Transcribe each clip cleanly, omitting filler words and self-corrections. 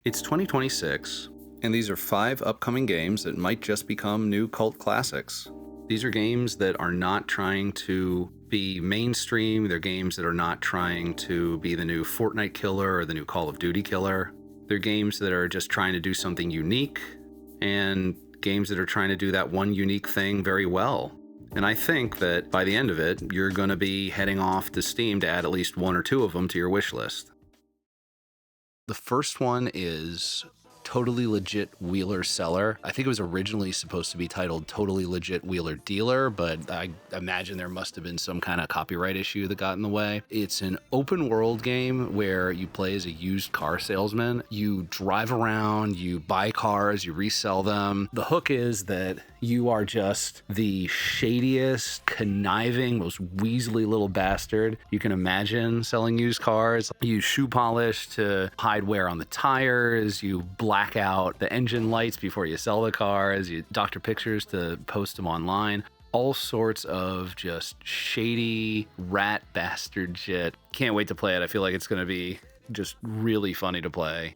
It's 2026, and these are 5 upcoming games that might just become new cult classics. These are games that are not trying to be mainstream. They're games that are not trying to be the new Fortnite killer or the new Call of Duty killer. They're games that are just trying to do something unique, and games that are trying to do that one unique thing very well. And I think that by the end of it, you're going to be heading off to Steam to add at least 1 or 2 of them to your wish list. The first one is Totally Legit Wheeler Seller. I think it was originally supposed to be titled Totally Legit Wheeler Dealer, but I imagine there must have been some kind of copyright issue that got in the way. It's an open world game where you play as a used car salesman. You drive around, you buy cars, you resell them. The hook is that you are just the shadiest, conniving, most weaselly little bastard you can imagine selling used cars. You use shoe polish to hide wear on the tires. You black out the engine lights before you sell the cars. You doctor pictures to post them online. All sorts of just shady rat bastard shit. Can't wait to play it. I feel like it's going to be just really funny to play.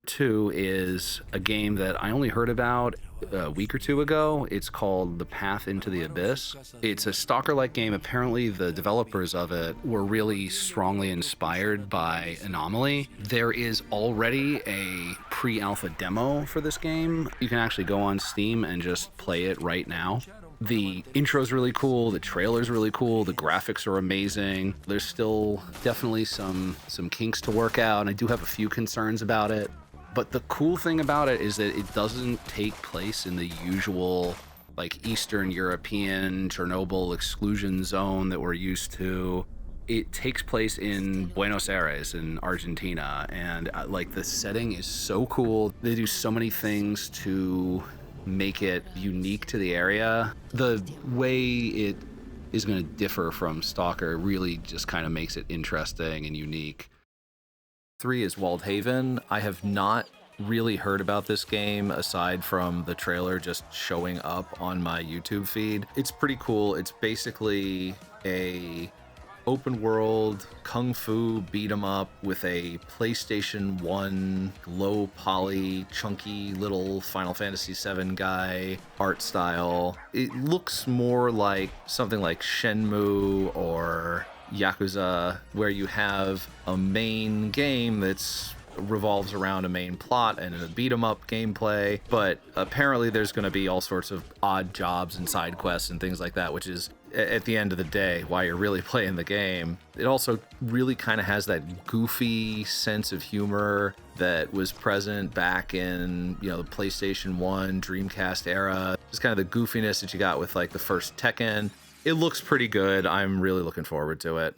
2 is a game that I only heard about a week or 2 ago. It's called The Path into the Abyss. It's a stalker-like game. Apparently, the developers of it were really strongly inspired by Anomaly. There is already a pre-alpha demo for this game. You can actually go on Steam and just play it right now. The intro's really cool, the trailer's really cool, the graphics are amazing. There's still definitely some kinks to work out, and I do have a few concerns about it. But the cool thing about it is that it doesn't take place in the usual like Eastern European Chernobyl exclusion zone that we're used to. It takes place in Buenos Aires in Argentina, and like the setting is so cool. They do so many things to make it unique to the area. The way it is going to differ from Stalker really just kind of makes it interesting and unique. 3 is Waldhaven. I have not really heard about this game aside from the trailer just showing up on my YouTube feed. It's pretty cool. It's basically a open world kung fu beat 'em up with a PlayStation 1 low poly chunky little Final Fantasy VII guy art style. It looks more like something like Shenmue or Yakuza, where you have a main game that's revolves around a main plot and a beat 'em up gameplay, but apparently there's going to be all sorts of odd jobs and side quests and things like that, which is at the end of the day why you're really playing the game. It also really kind of has that goofy sense of humor that was present back in, the PlayStation 1 Dreamcast era. Just kind of the goofiness that you got with like the first Tekken. It looks pretty good. I'm really looking forward to it.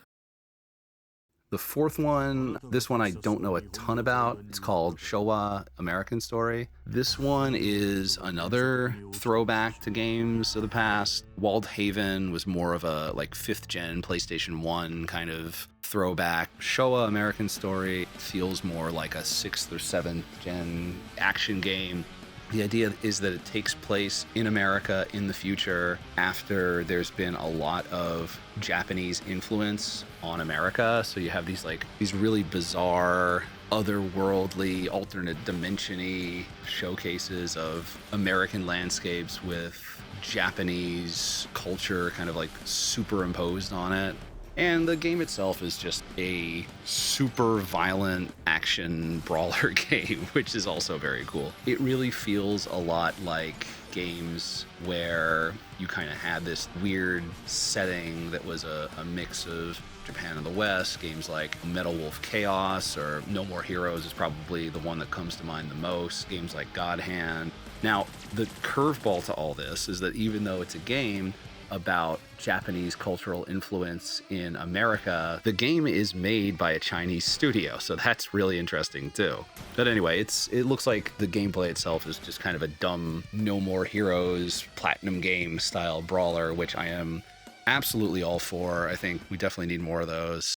The 4th one, this one I don't know a ton about. It's called Showa American Story. This one is another throwback to games of the past. Waldhaven was more of a like 5th gen PlayStation 1 kind of throwback. Showa American Story feels more like a 6th or 7th gen action game. The idea is that it takes place in America in the future after there's been a lot of Japanese influence on America. So you have these really bizarre, otherworldly, alternate dimension-y showcases of American landscapes with Japanese culture kind of like superimposed on it. And the game itself is just a super violent action brawler game, which is also very cool. It really feels a lot like games where you kind of had this weird setting that was a mix of Japan and the West. Games like Metal Wolf Chaos or No More Heroes is probably the one that comes to mind the most. Games like God Hand. Now, the curveball to all this is that even though it's a game about Japanese cultural influence in America, the game is made by a Chinese studio, so that's really interesting too. But anyway, it looks like the gameplay itself is just kind of a dumb No More Heroes platinum game style brawler, which I am absolutely all for. I think we definitely need more of those.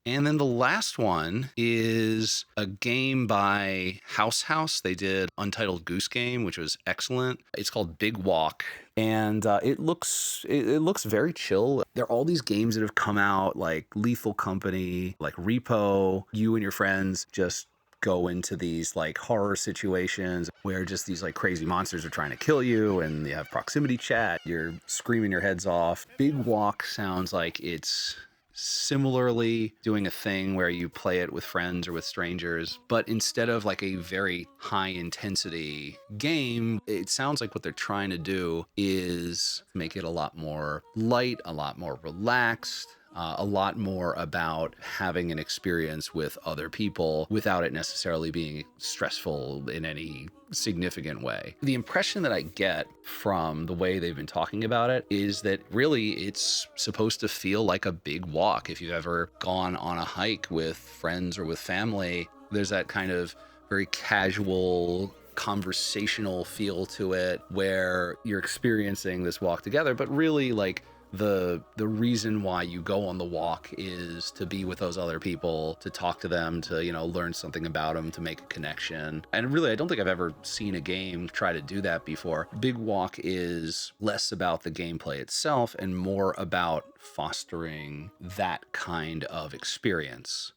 And then the last one is a game by House. They did Untitled Goose Game, which was excellent. It's called Big Walk, and it looks very chill. There are all these games that have come out, like Lethal Company, like Repo. You and your friends just go into these like horror situations where just these like crazy monsters are trying to kill you, and you have proximity chat, you're screaming your heads off. Big Walk sounds like it's similarly doing a thing where you play it with friends or with strangers, but instead of like a very high intensity game, it sounds like what they're trying to do is make it a lot more light, a lot more relaxed, a lot more about having an experience with other people without it necessarily being stressful in any significant way. The impression that I get from the way they've been talking about it is that really it's supposed to feel like a big walk. If you've ever gone on a hike with friends or with family, there's that kind of very casual, conversational feel to it where you're experiencing this walk together, but really like the reason why you go on the walk is to be with those other people, to talk to them, to, you know, learn something about them, to make a connection. And really, I don't think I've ever seen a game try to do that before. Big Walk is less about the gameplay itself and more about fostering that kind of experience.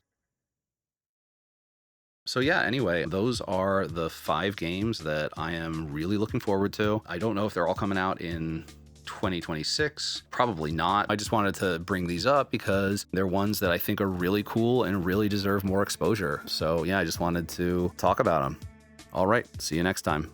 So yeah, anyway, those are the 5 games that I am really looking forward to. I don't know if they're all coming out in 2026. Probably not. I just wanted to bring these up because they're ones that I think are really cool and really deserve more exposure. So yeah, I just wanted to talk about them. All right, see you next time.